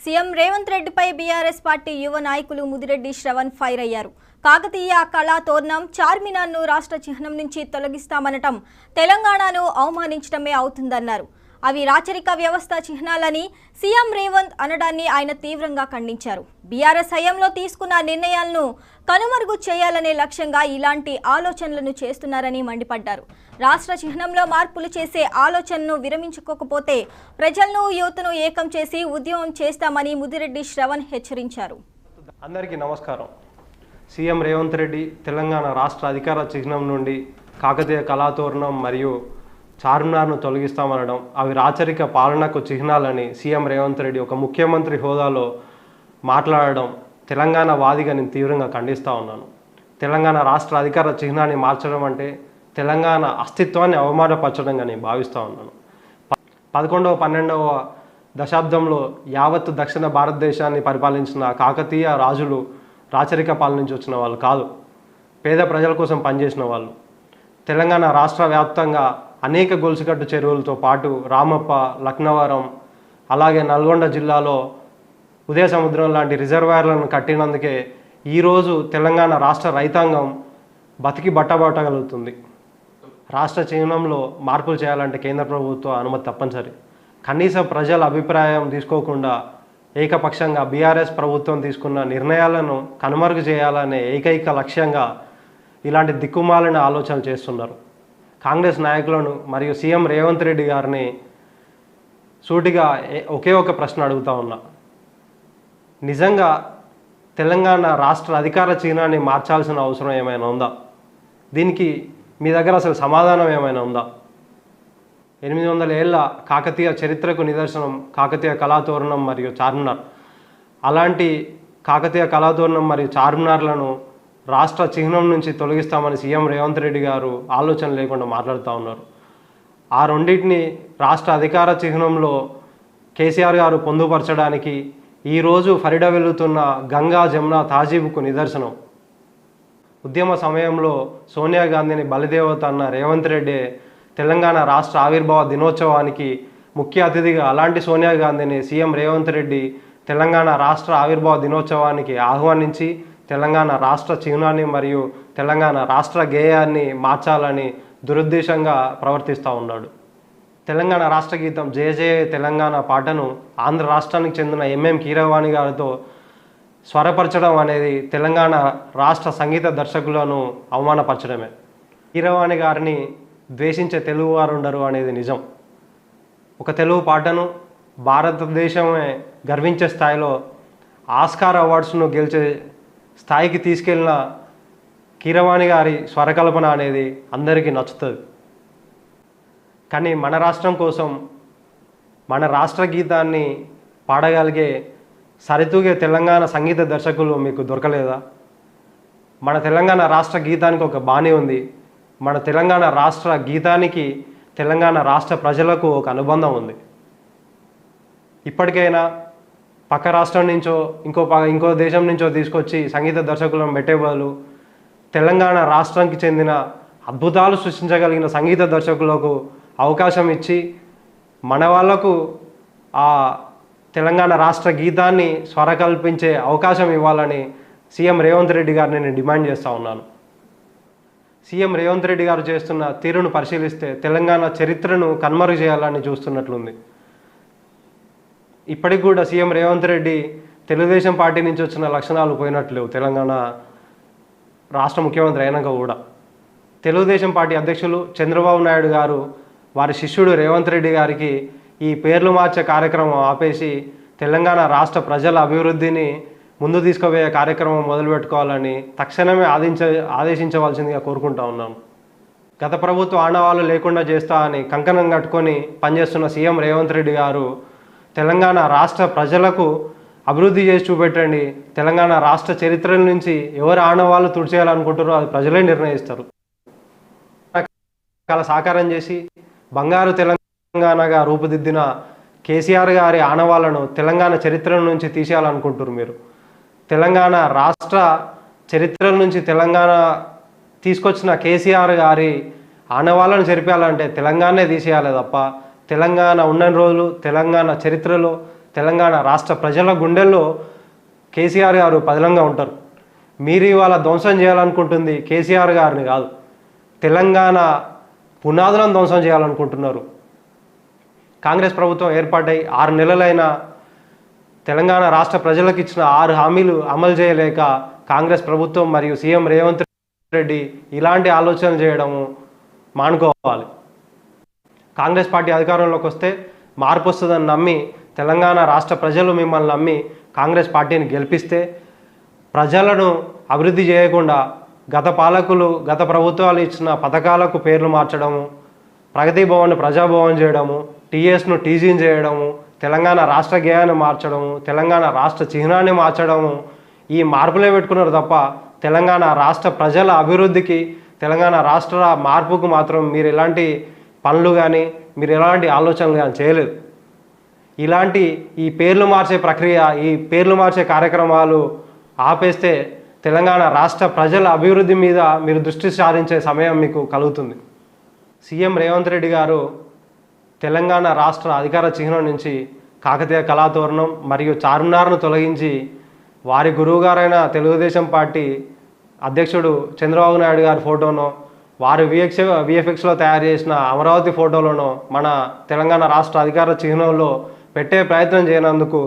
CM Revanth రెడ్డిపై BRS party యువ నాయకులు ముదిరెడ్డి శ్రవణ్ ఫైర్ అయ్యారు. కాకతీయ కళా తోరణం చార్మినార్ను రాష్ట్ర చిహ్నం నుంచి తొలగిస్తామనటం తెలంగాణను అవమానించడమే అవుతుందన్నారు. అవి రాచరిక వ్యవస్థ చిహ్నాలని సీఎం రేవంత్ అనడాన్ని ఆయన తీవ్రంగా ఖండించారు. బీఆర్ఎస్ హయాంలో తీసుకున్న నిర్ణయాలను కనుమరుగు చేయాలనే లక్ష్యంగా ఇలాంటి ఆలోచనలను చేస్తున్నారని మండిపడ్డారు. రాష్ట్ర చిహ్నంలో మార్పులు చేసే ఆలోచనను విరమించుకోకపోతే ప్రజలను యువతను ఏకం చేసి ఉద్యమం చేస్తామని ముదిరెడ్డి శ్రవణ్ హెచ్చరించారు. అందరికీ నమస్కారం. సీఎం రేవంత్ రెడ్డి తెలంగాణ రాష్ట్ర అధికార చిహ్నం నుండి కాకతీయ కళాతోరణం మరియు చార్మినార్ను తొలగిస్తామనడం అవి రాచరిక పాలనకు చిహ్నాలని సీఎం రేవంత్ రెడ్డి ఒక ముఖ్యమంత్రి హోదాలో మాట్లాడడం తెలంగాణ వాదిగా నేను తీవ్రంగా ఖండిస్తూ ఉన్నాను. తెలంగాణ రాష్ట్ర అధికార చిహ్నాన్ని మార్చడం అంటే తెలంగాణ అస్తిత్వాన్ని అవమానపరచడంగా నేను భావిస్తూ ఉన్నాను. 11వ 12వ దశాబ్దంలో యావత్తు దక్షిణ భారతదేశాన్ని పరిపాలించిన కాకతీయ రాజులు రాచరిక పాలన నుంచి వచ్చిన వాళ్ళు కాదు, పేద ప్రజల కోసం పనిచేసిన వాళ్ళు. తెలంగాణ రాష్ట్ర వ్యాప్తంగా అనేక గొలుసుకట్టు చెరువులతో పాటు రామప్ప, లక్నవరం, అలాగే నల్గొండ జిల్లాలో ఉదయ సముద్రం లాంటి రిజర్వాయర్లను కట్టినందుకే ఈరోజు తెలంగాణ రాష్ట్ర రైతాంగం బతికి బట్టబట్టగలుగుతుంది. రాష్ట్ర చిహ్నంలో మార్పులు చేయాలంటే కేంద్ర ప్రభుత్వ అనుమతి తప్పనిసరి. కనీసం ప్రజల అభిప్రాయం తీసుకోకుండా ఏకపక్షంగా బీఆర్ఎస్ ప్రభుత్వం తీసుకున్న నిర్ణయాలను కనుమరుగు చేయాలనే ఏకైక లక్ష్యంగా ఇలాంటి దిక్కుమాలిన ఆలోచనలు చేస్తున్నారు. కాంగ్రెస్ నాయకులను మరియు సీఎం రేవంత్ రెడ్డి గారిని సూటిగా ఒకే ఒక ప్రశ్న అడుగుతా ఉన్నా. నిజంగా తెలంగాణ రాష్ట్ర అధికార చిహ్నాన్ని మార్చాల్సిన అవసరం ఏమైనా ఉందా? దీనికి మీ దగ్గర అసలు సమాధానం ఏమైనా ఉందా? 800 ఏళ్ల కాకతీయ చరిత్రకు నిదర్శనం కాకతీయ కళాతోరణం మరియు చార్మినార్. అలాంటి కాకతీయ కళాతోరణం మరియు చార్మినార్లను రాష్ట్ర చిహ్నం నుంచి తొలగిస్తామని సీఎం రేవంత్ రెడ్డి గారు ఆలోచన లేకుండా మాట్లాడుతూ ఉన్నారు. ఆ రెండింటిని రాష్ట్ర అధికార చిహ్నంలో కేసీఆర్ గారు పొందుపరచడానికి ఈరోజు ఫరిడ వెళ్తున్న గంగా జమున తాజీబుకు నిదర్శనం. ఉద్యమ సమయంలో సోనియా గాంధీని బలిదేవత అన్న రేవంత్ రెడ్డి తెలంగాణ రాష్ట్ర ఆవిర్భావ దినోత్సవానికి ముఖ్య అతిథిగా అలాంటి సోనియా గాంధీని సీఎం రేవంత్ రెడ్డి తెలంగాణ రాష్ట్ర ఆవిర్భావ దినోత్సవానికి ఆహ్వానించి తెలంగాణ రాష్ట్ర చిహ్నాన్ని మరియు తెలంగాణ రాష్ట్ర గేయాన్ని మార్చాలని దురుద్దేశంగా ప్రవర్తిస్తూ ఉన్నాడు. తెలంగాణ రాష్ట్ర గీతం జయ జయ తెలంగాణ పాటను ఆంధ్ర రాష్ట్రానికి చెందిన ఎంఎం కీరవాణి గారితో స్వరపరచడం అనేది తెలంగాణ రాష్ట్ర సంగీత దర్శకులను అవమానపరచడమే. కీరవాణి గారిని ద్వేషించే తెలుగు వారు ఉండరు అనేది నిజం. ఒక తెలుగు పాటను భారతదేశమే గర్వించే స్థాయిలో ఆస్కార్ అవార్డ్స్ను గెలిచే స్థాయికి తీసుకెళ్ళిన కీరవాణి గారి స్వరకల్పన అనేది అందరికీ నచ్చుతుంది. కానీ మన రాష్ట్రం కోసం మన రాష్ట్ర గీతాన్ని పాడగలిగే సరితూగే తెలంగాణ సంగీత దర్శకులు మీకు దొరకలేదా? మన తెలంగాణ రాష్ట్ర గీతానికి ఒక బాణీ ఉంది. మన తెలంగాణ రాష్ట్ర గీతానికి తెలంగాణ రాష్ట్ర ప్రజలకు ఒక అనుబంధం ఉంది. ఇప్పటికైనా పక్క రాష్ట్రం నుంచో ఇంకో దేశం నుంచో తీసుకొచ్చి సంగీత దర్శకులను పెట్టే బదులు తెలంగాణ రాష్ట్రానికి చెందిన అద్భుతాలు సృష్టించగలిగిన సంగీత దర్శకులకు అవకాశం ఇచ్చి మన వాళ్లకు ఆ తెలంగాణ రాష్ట్ర గీతాన్ని స్వరకల్పించే అవకాశం ఇవ్వాలని సీఎం రేవంత్ రెడ్డి గారిని నేను డిమాండ్ చేస్తూ ఉన్నాను. సీఎం రేవంత్ రెడ్డి గారు చేస్తున్న తీరును పరిశీలిస్తే తెలంగాణ చరిత్రను కనుమరుగు చేయాలని చూస్తున్నట్లుంది. ఇప్పటికి కూడా సీఎం రేవంత్ రెడ్డి తెలుగుదేశం పార్టీ నుంచి వచ్చిన లక్షణాలు పోయినట్లేవు. తెలంగాణ రాష్ట్ర ముఖ్యమంత్రి అయినాక కూడా తెలుగుదేశం పార్టీ అధ్యక్షులు చంద్రబాబు నాయుడు గారు వారి శిష్యుడు రేవంత్ రెడ్డి గారికి ఈ పేర్లు మార్చే కార్యక్రమం ఆపేసి తెలంగాణ రాష్ట్ర ప్రజల అభివృద్ధిని ముందు తీసుకుపోయే కార్యక్రమం మొదలుపెట్టుకోవాలని తక్షణమే ఆదేశించవలసిందిగా కోరుకుంటా ఉన్నాను. గత ప్రభుత్వ ఆనవాళ్ళు లేకుండా చేస్తా అని కంకణం కట్టుకొని పనిచేస్తున్న సీఎం రేవంత్ రెడ్డి గారు తెలంగాణ రాష్ట్ర ప్రజలకు అభివృద్ధి చేసి చూపెట్టండి. తెలంగాణ రాష్ట్ర చరిత్ర నుంచి ఎవరు ఆనవాళ్ళు తుడిచేయాలనుకుంటారో అది ప్రజలే నిర్ణయిస్తారు. సాకారం చేసి బంగారు తెలంగాణగా రూపుదిద్దిన కేసీఆర్ గారి ఆనవాళ్లను తెలంగాణ చరిత్ర నుంచి తీసేయాలనుకుంటారు మీరు. తెలంగాణ రాష్ట్ర చరిత్ర నుంచి తెలంగాణ తీసుకొచ్చిన కేసీఆర్ గారి ఆనవాళ్ళను చెరిపేయాలంటే తెలంగాణనే తీసేయాలి తప్ప తెలంగాణ ఉన్న రోజులు తెలంగాణ చరిత్రలో తెలంగాణ రాష్ట్ర ప్రజల గుండెల్లో కేసీఆర్ గారు పదిలంగా ఉంటారు. మీరు ఇవాళ ధ్వంసం చేయాలనుకుంటుంది కేసీఆర్ గారిని కాదు, తెలంగాణ పునాదులను ధ్వంసం చేయాలనుకుంటున్నారు. కాంగ్రెస్ ప్రభుత్వం ఏర్పాటై 6 నెలలైన తెలంగాణ రాష్ట్ర ప్రజలకు ఇచ్చిన 6 హామీలు అమలు చేయలేక కాంగ్రెస్ ప్రభుత్వం మరియు సీఎం రేవంత్ రెడ్డి ఇలాంటి ఆలోచనలు చేయడము మానుకోవాలి. కాంగ్రెస్ పార్టీ అధికారంలోకి వస్తే మార్పు వస్తుందని నమ్మి తెలంగాణ రాష్ట్ర ప్రజలు మిమ్మల్ని నమ్మి కాంగ్రెస్ పార్టీని గెలిపిస్తే ప్రజలను అభివృద్ధి చేయకుండా గత పాలకులు గత ప్రభుత్వాలు ఇచ్చిన పథకాలకు పేర్లు మార్చడము, ప్రగతి భవన్ ప్రజాభవన్ చేయడము, టీఎస్ను టీజీని చేయడము, తెలంగాణ రాష్ట్ర గేయాన్ని మార్చడము, తెలంగాణ రాష్ట్ర చిహ్నాన్ని మార్చడము, ఈ మార్పులే పెట్టుకున్నారు తప్ప తెలంగాణ రాష్ట్ర ప్రజల అభివృద్ధికి తెలంగాణ రాష్ట్ర మార్పుకు మాత్రం మీరు ఎలాంటి పనులు కానీ మీరు ఎలాంటి ఆలోచనలు కానీ చేయలేదు. ఇలాంటి ఈ పేర్లు మార్చే ప్రక్రియ, ఈ పేర్లు మార్చే కార్యక్రమాలు ఆపేస్తే తెలంగాణ రాష్ట్ర ప్రజల అభివృద్ధి మీద మీరు దృష్టి సారించే సమయం మీకు కలుగుతుంది. సీఎం రేవంత్ రెడ్డి గారు తెలంగాణ రాష్ట్ర అధికార చిహ్నం నుంచి కాకతీయ కళాతోరణం మరియు చార్మినార్ను తొలగించి వారి గురువుగారైన తెలుగుదేశం పార్టీ అధ్యక్షుడు చంద్రబాబు నాయుడు గారి ఫోటోనో వారు విఎఫ్ఎక్స్లో తయారు చేసిన అమరావతి ఫోటోలను మన తెలంగాణ రాష్ట్ర అధికార చిహ్నంలో పెట్టే ప్రయత్నం చేయనందుకు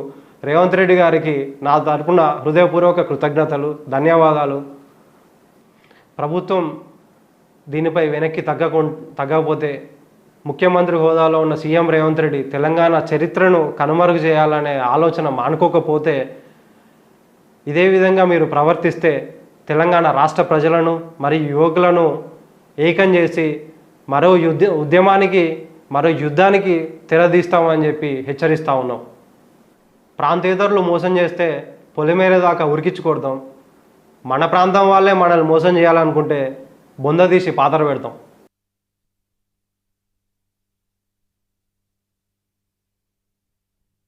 రేవంత్ రెడ్డి గారికి నా తరపున హృదయపూర్వక కృతజ్ఞతలు, ధన్యవాదాలు. ప్రభుత్వం దీనిపై వెనక్కి తగ్గకపోతే ముఖ్యమంత్రి హోదాలో ఉన్న సీఎం రేవంత్ రెడ్డి తెలంగాణ చరిత్రను కనుమరుగు చేయాలనే ఆలోచన మానుకోకపోతే, ఇదే విధంగా మీరు ప్రవర్తిస్తే తెలంగాణ రాష్ట్ర ప్రజలను మరియు యువకులను ఏకం చేసి మరో యుద్ధానికి తెరదీస్తామని చెప్పి హెచ్చరిస్తూ ఉన్నాం. ప్రాంతేతరులు మోసం చేస్తే పొలిమేర దాకా ఉరికించుకొడతాం. మన ప్రాంతం వాళ్ళే మనల్ని మోసం చేయాలనుకుంటే బొంద తీసి పాతర పెడతాం.